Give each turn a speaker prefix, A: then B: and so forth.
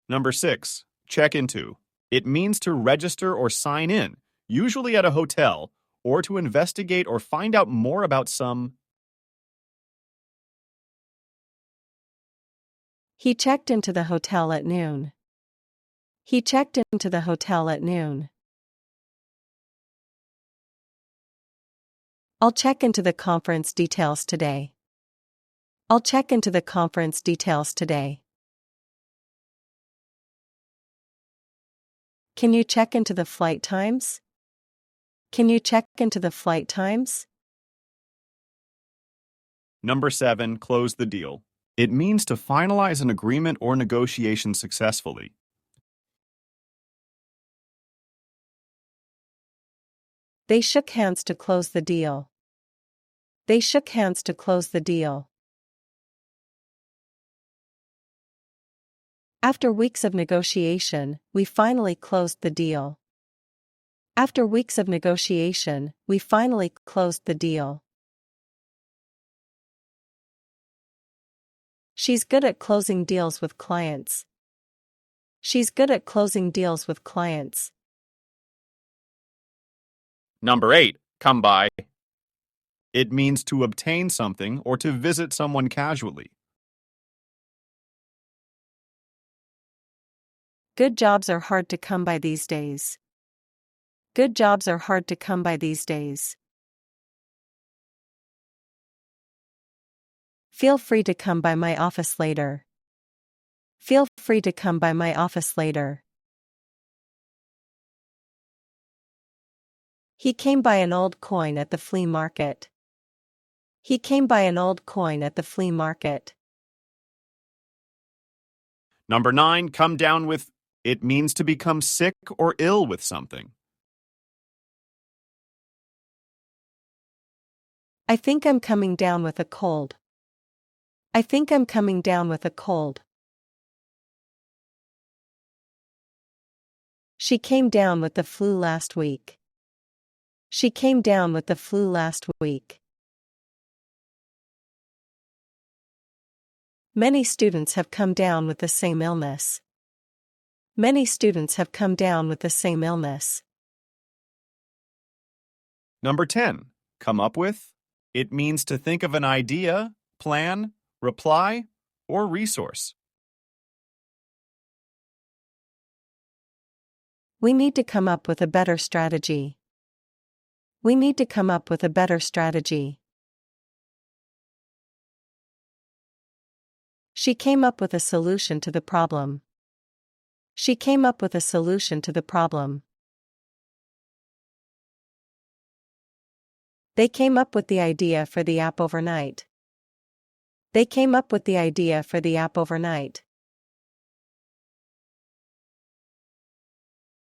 A: Number 6. Check into. It means to register or sign in, usually at a hotel, or to investigate or find out more about some.
B: He checked into the hotel at noon. He checked into the hotel at noon. I'll check into the conference details today. I'll check into the conference details today. Can you check into the flight times? Can you check into the flight times?
A: Number 7. Close the deal. It means to finalize an agreement or negotiation successfully.
B: They shook hands to close the deal. They shook hands to close the deal. After weeks of negotiation, we finally closed the deal. After weeks of negotiation, we finally closed the deal. She's good at closing deals with clients. She's good at closing deals with clients.
A: Number 8. Come by. It means to obtain something or to visit someone casually.
B: Good jobs are hard to come by these days. Good jobs are hard to come by these days. Feel free to come by my office later. Feel free to come by my office later. He came by an old coin at the flea market. He came by an old coin at the flea market.
A: Number 9. Come down with. It means to become sick or ill with something.
B: I think I'm coming down with a cold. I think I'm coming down with a cold. She came down with the flu last week. She came down with the flu last week. Many students have come down with the same illness. Many students have come down with the same illness.
A: Number 10. Come up with. It means to think of an idea, plan, reply, or resource.
B: We need to come up with a better strategy. We need to come up with a better strategy. She came up with a solution to the problem. She came up with a solution to the problem. They came up with the idea for the app overnight. They came up with the idea for the app overnight.